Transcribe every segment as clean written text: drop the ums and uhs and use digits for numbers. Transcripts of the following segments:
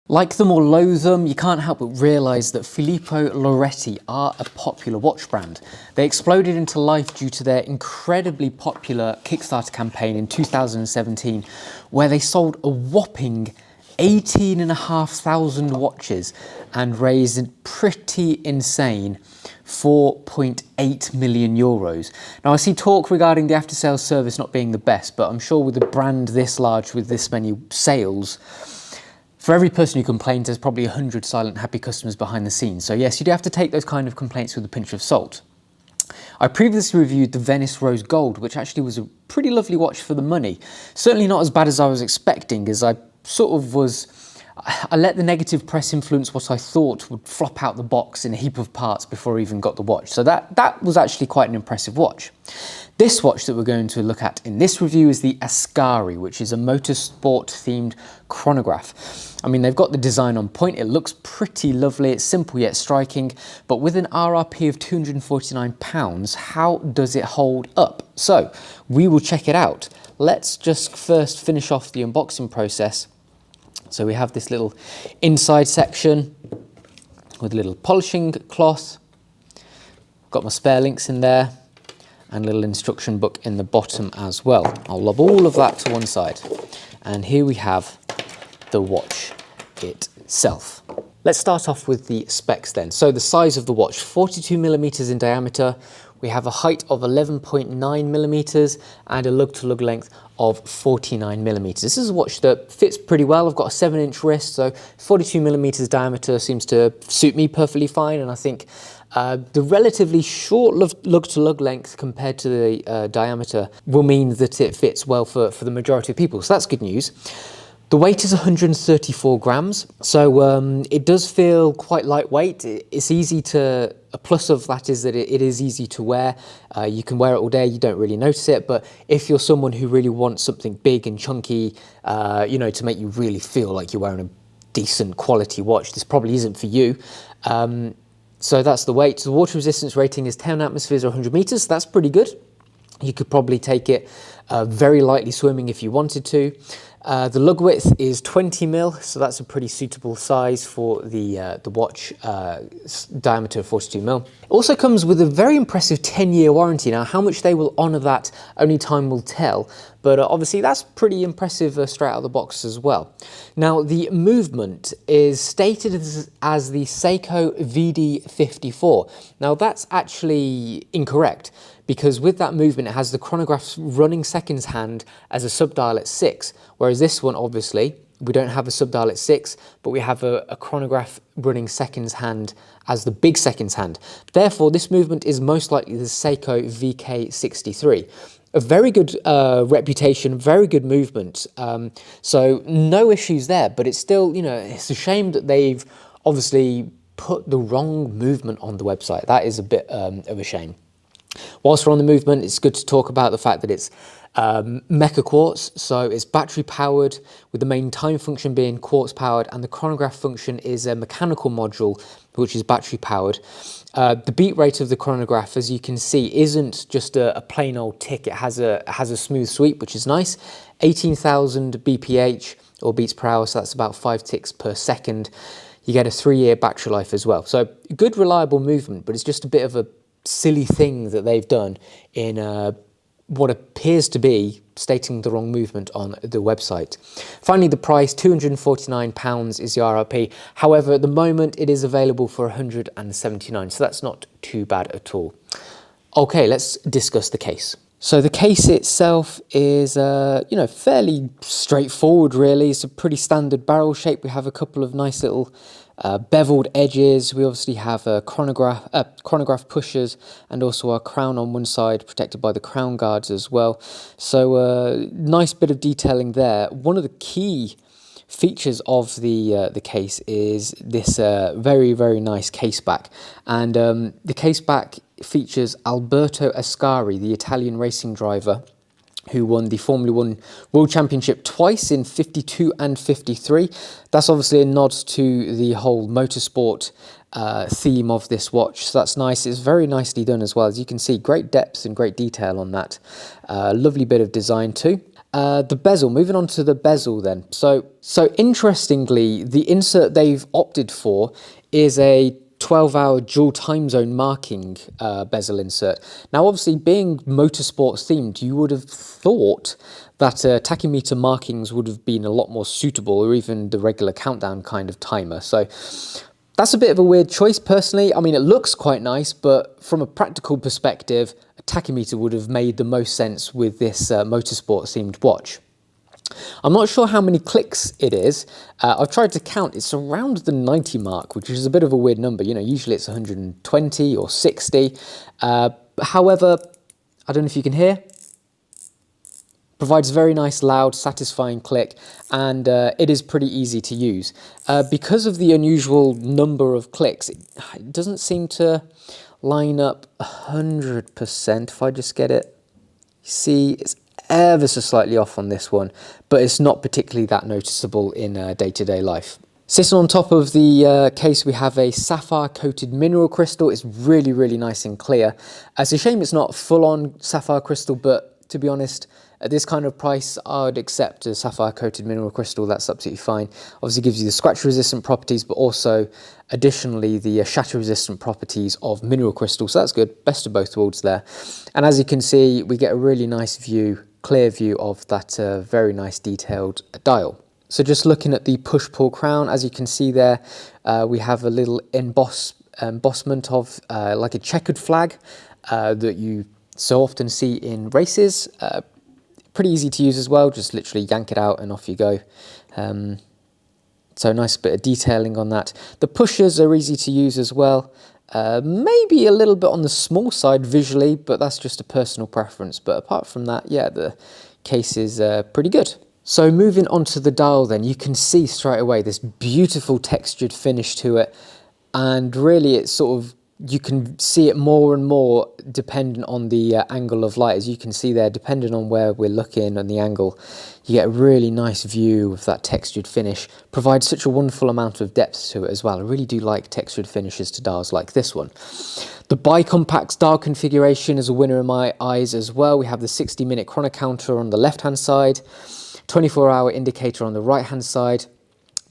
Like them or loathe them, you can't help but realise that Filippo Loreti are a popular watch brand. They exploded into life due to their incredibly popular Kickstarter campaign in 2017, where they sold a whopping 18,500 watches and raised a pretty insane 4.8 million euros. Now, I see talk regarding the after-sales service not being the best, but I'm sure with a brand this large with this many sales, for every person who complains, there's probably 100 silent, happy customers behind the scenes. So yes, you do have to take those kind of complaints with a pinch of salt. I previously reviewed the Venice Rose Gold, which actually was a pretty lovely watch for the money. Certainly not as bad as I was expecting, as I let the negative press influence what I thought would flop out the box in a heap of parts before I even got the watch. So that was actually quite an impressive watch. This watch that we're going to look at in this review is the Ascari, which is a motorsport themed chronograph. I mean, they've got the design on point. It looks pretty lovely. It's simple yet striking, but with an RRP of £249, how does it hold up? So we will check it out. Let's just first finish off the unboxing process. So we have this little inside section with a little polishing cloth. Got my spare links in there and a little instruction book in the bottom as well. I'll lob all of that to one side. And here we have the watch itself. Let's start off with the specs then. So the size of the watch, 42 millimeters in diameter. We have a height of 11.9 millimeters and a lug-to-lug length of 49 millimeters. This is a watch that fits pretty well. I've got a 7-inch wrist, so 42 millimeters diameter seems to suit me perfectly fine. And I think the relatively short lug-to-lug length compared to the diameter will mean that it fits well for the majority of people. So that's good news. The weight is 134 grams, so it does feel quite lightweight. It's easy to, a plus of that is that it is easy to wear. You can wear it all day, you don't really notice it, but if you're someone who really wants something big and chunky, you know, to make you really feel like you're wearing a decent quality watch, this probably isn't for you. So that's the weight. The water resistance rating is 10 atmospheres or 100 meters, so that's pretty good. You could probably take it very lightly swimming if you wanted to. The lug width is 20 mil, so that's a pretty suitable size for the watch diameter of 42 mil. It also comes with a very impressive 10-year warranty. Now, how much they will honour that, only time will tell, but obviously that's pretty impressive straight out of the box as well. Now, the movement is stated as the Seiko VD54. Now, that's actually incorrect, because with that movement, it has the chronograph's running seconds hand as a subdial at 6, whereas this one, obviously, we don't have a subdial at 6, but we have a chronograph running seconds hand as the big seconds hand. Therefore, this movement is most likely the Seiko VK63. A very good reputation, very good movement, so no issues there, but it's still, you know, it's a shame that they've obviously put the wrong movement on the website. That is a bit of a shame. Whilst we're on the movement, it's good to talk about the fact that it's mecha quartz, so it's battery powered with the main time function being quartz powered, and the chronograph function is a mechanical module which is battery powered. The beat rate of the chronograph, as you can see, isn't just a plain old tick. It has a smooth sweep, which is nice. 18,000 BPH or beats per hour, so that's about 5 ticks per second. You get a 3-year battery life as well. So good reliable movement, but it's just a bit of a silly thing that they've done in what appears to be stating the wrong movement on the website. Finally, the price, £249 is the RRP. However, at the moment it is available for £179, so that's not too bad at all. Okay, let's discuss the case. So the case itself is, you know, fairly straightforward really. It's a pretty standard barrel shape. We have a couple of nice little beveled edges. We obviously have a chronograph pushers and also our crown on one side protected by the crown guards as well. So nice bit of detailing there. One of the key features of the case is this very, very nice case back, and the case back features Alberto Ascari, the Italian racing driver who won the Formula 1 World Championship twice in 52 and 53. That's obviously a nod to the whole motorsport theme of this watch, so that's nice. It's very nicely done as well. As you can see, great depth and great detail on that. Lovely bit of design too. The bezel, moving on to the bezel then. So interestingly, the insert they've opted for is a 12-hour dual time zone marking bezel insert. Now obviously being motorsports themed, you would have thought that tachymeter markings would have been a lot more suitable, or even the regular countdown kind of timer. So that's a bit of a weird choice personally. I mean, it looks quite nice, but from a practical perspective, a tachymeter would have made the most sense with this motorsports themed watch. I'm not sure how many clicks it is. I've tried to count. It's around the 90 mark, which is a bit of a weird number. You know, usually it's 120 or 60. However, I don't know if you can hear. Provides a very nice, loud, satisfying click, and it is pretty easy to use. Because of the unusual number of clicks, it doesn't seem to line up 100%. If I just get it, you see, it's ever so slightly off on this one, but it's not particularly that noticeable in day-to-day life. Sitting on top of the case, we have a sapphire-coated mineral crystal. It's really, really nice and clear. It's a shame it's not full-on sapphire crystal, but to be honest, at this kind of price, I would accept a sapphire-coated mineral crystal. That's absolutely fine. Obviously gives you the scratch-resistant properties, but also additionally the shatter-resistant properties of mineral crystal. So that's good. Best of both worlds there. And as you can see, we get a really nice view, clear view of that very nice detailed dial. So just looking at the push-pull crown, as you can see there, we have a little embossment of like a checkered flag that you so often see in races. Pretty easy to use as well, just literally yank it out and off you go. So nice bit of detailing on that. The pushers are easy to use as well. Maybe a little bit on the small side visually, but that's just a personal preference. But apart from that, yeah, the case is pretty good. So moving on to the dial then, you can see straight away this beautiful textured finish to it. And really it's sort of, you can see it more and more dependent on the angle of light. As you can see there, depending on where we're looking and the angle, you get a really nice view of that textured finish. Provides such a wonderful amount of depth to it as well. I really do like textured finishes to dials like this one. The bicompact dial configuration is a winner in my eyes as well. We have the 60-minute chrono counter on the left-hand side, 24-hour indicator on the right-hand side.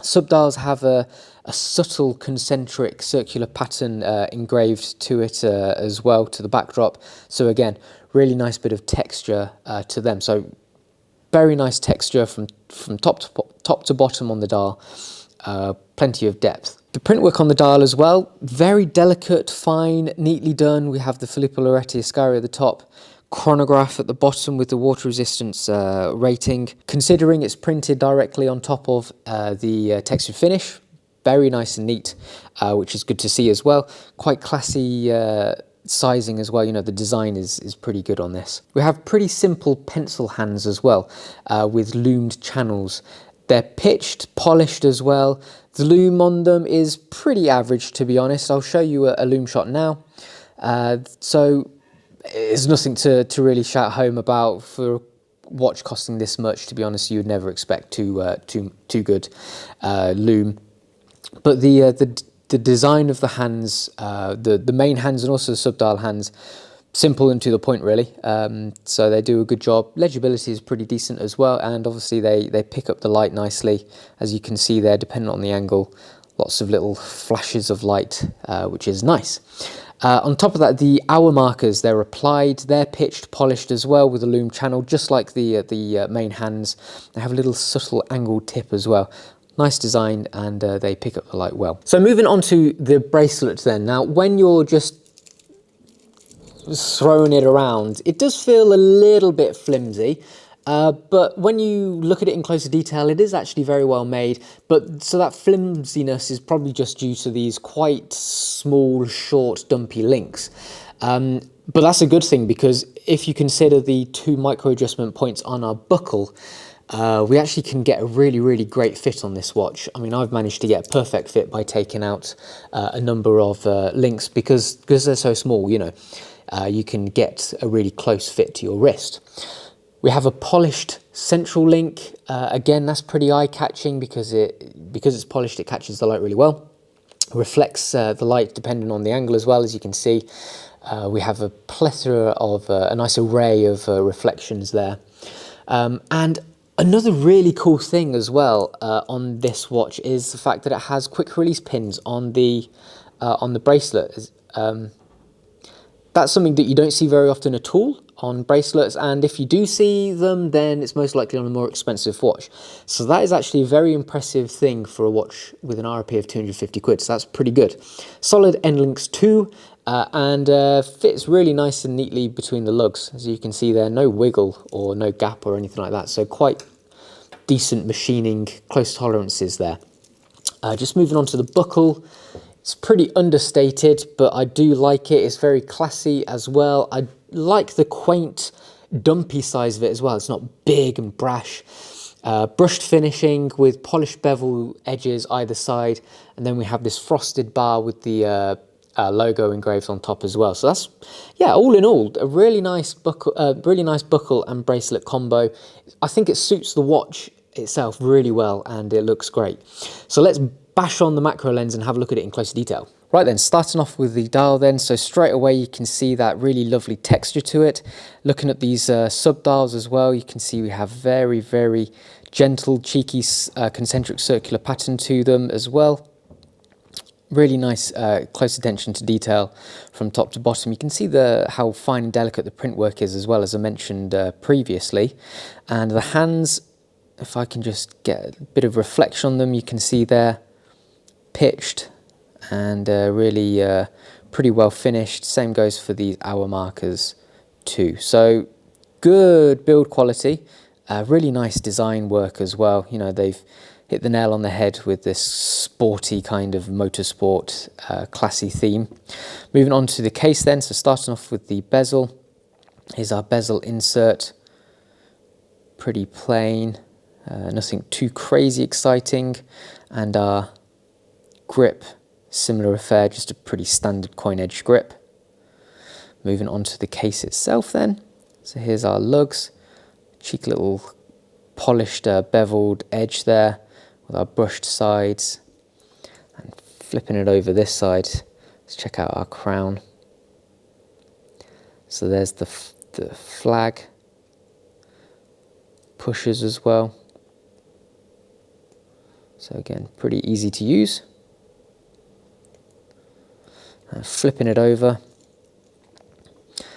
Subdials have a subtle concentric circular pattern engraved to it as well, to the backdrop. So again, really nice bit of texture to them. So very nice texture from top to bottom on the dial. Plenty of depth. The printwork on the dial as well, very delicate, fine, neatly done. We have the Filippo Loreti Ascari at the top. Chronograph at the bottom with the water resistance rating. Considering it's printed directly on top of the textured finish, very nice and neat, which is good to see as well. Quite classy sizing as well. You know, the design is pretty good on this. We have pretty simple pencil hands as well, with loomed channels. They're pitched, polished as well. The loom on them is pretty average, to be honest. I'll show you a loom shot now. So it's nothing to really shout home about. For a watch costing this much, to be honest, you would never expect too good loom. But the design of the hands, the main hands and also the subdial hands, simple and to the point really. So they do a good job. Legibility is pretty decent as well, and obviously they pick up the light nicely, as you can see there, depending on the angle. Lots of little flashes of light, which is nice. On top of that, the hour markers, they're applied, they're pitched, polished as well with a loom channel, just like the main hands. They have a little subtle angled tip as well. Nice design, and they pick up the light well. So moving on to the bracelet then. Now, when you're just throwing it around, it does feel a little bit flimsy. But when you look at it in closer detail, it is actually very well made. But so that flimsiness is probably just due to these quite small, short, dumpy links. But that's a good thing, because if you consider the 2 micro adjustment points on our buckle, we actually can get a really, really great fit on this watch. I mean, I've managed to get a perfect fit by taking out a number of links because they're so small, you know. You can get a really close fit to your wrist. We have a polished central link. Again, that's pretty eye-catching because it's polished, it catches the light really well. Reflects the light depending on the angle as well, as you can see. We have a plethora of, a nice array of reflections there. And another really cool thing as well on this watch is the fact that it has quick release pins on the bracelet. That's something that you don't see very often at all on bracelets, and if you do see them, then it's most likely on a more expensive watch. So that is actually a very impressive thing for a watch with an RRP of 250 quid, so that's pretty good. Solid end links too, and fits really nice and neatly between the lugs. As you can see there, no wiggle or no gap or anything like that, so quite decent machining, close tolerances there. Just moving on to the buckle. It's pretty understated, but I do like it. It's very classy as well. I like the quaint, dumpy size of it as well. It's not big and brash. Brushed finishing with polished bevel edges either side. And then we have this frosted bar with the logo engraved on top as well. So that's, yeah, all in all, a really nice buckle and bracelet combo. I think it suits the watch itself really well and it looks great. So let's bash on the macro lens and have a look at it in closer detail. Right then, starting off with the dial then, so straight away you can see that really lovely texture to it. Looking at these sub dials as well, you can see we have very, very gentle, cheeky concentric circular pattern to them as well. Really nice close attention to detail from top to bottom. You can see how fine and delicate the print work is as well, as I mentioned previously. And the hands, if I can just get a bit of reflection on them, you can see they're pitched and really pretty well finished. Same goes for these hour markers too. So good build quality, really nice design work as well. You know, they've hit the nail on the head with this sporty kind of motorsport classy theme. Moving on to the case then, so starting off with the bezel. Here's our bezel insert, pretty plain, nothing too crazy exciting, and our grip, similar affair, just a pretty standard coin edge grip. Moving on to the case itself then, so here's our lugs, cheeky little polished beveled edge there with our brushed sides, and flipping it over this side, let's check out our crown. So there's the flag, pushers as well, so again pretty easy to use. Flipping it over,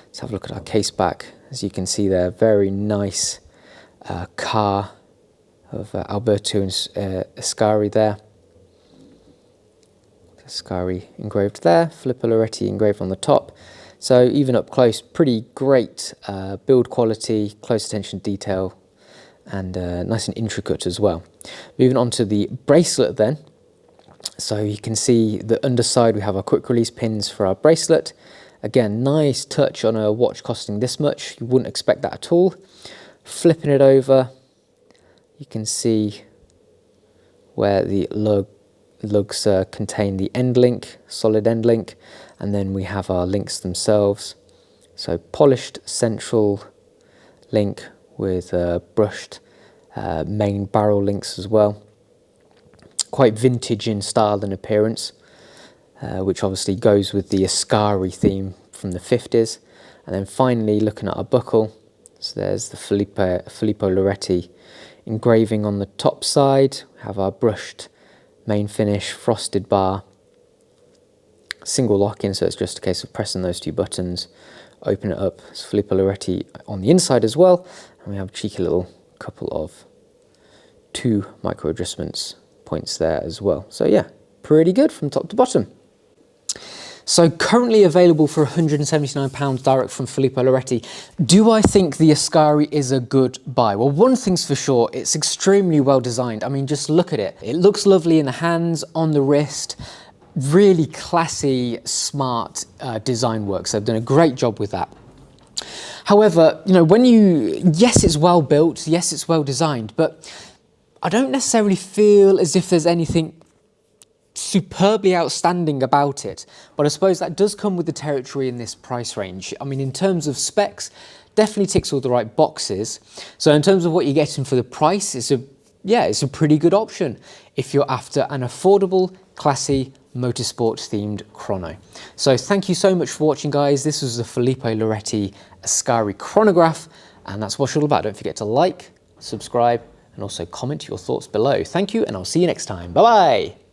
let's have a look at our case back. As you can see there, very nice car of Alberto and Ascari there. Ascari engraved there, Filippo Loreti engraved on the top. So even up close, pretty great build quality, close attention to detail, and nice and intricate as well. Moving on to the bracelet then. So you can see the underside, we have our quick release pins for our bracelet. Again, nice touch on a watch costing this much. You wouldn't expect that at all. Flipping it over, you can see where the lugs contain the end link, solid end link, and then we have our links themselves. So polished central link with brushed main barrel links as well. Quite vintage in style and appearance, which obviously goes with the Ascari theme from the 50s. And then finally looking at our buckle, so there's the Filippo Loreti engraving on the top side. We have our brushed main finish, frosted bar, single lock-in, so it's just a case of pressing those two buttons, open it up. It's Filippo Loreti on the inside as well, and we have a cheeky little couple of 2 micro adjustments points there as well. So yeah, pretty good from top to bottom. So currently available for £179 direct from Filippo Loreti. Do I think the Ascari is a good buy? Well, one thing's for sure, it's extremely well designed. I mean, just look at it. It looks lovely in the hands, on the wrist. Really classy, smart design work. So they've done a great job with that. However, you know, yes, it's well built, yes, it's well designed, but I don't necessarily feel as if there's anything superbly outstanding about it. But I suppose that does come with the territory in this price range. I mean, in terms of specs, definitely ticks all the right boxes. So in terms of what you're getting for the price, it's a pretty good option if you're after an affordable, classy, motorsport themed chrono. So thank you so much for watching, guys. This was the Filippo Loreti Ascari chronograph, And that's what it's all about. Don't forget to like, subscribe, and also comment your thoughts below. Thank you, and I'll see you next time. Bye-bye.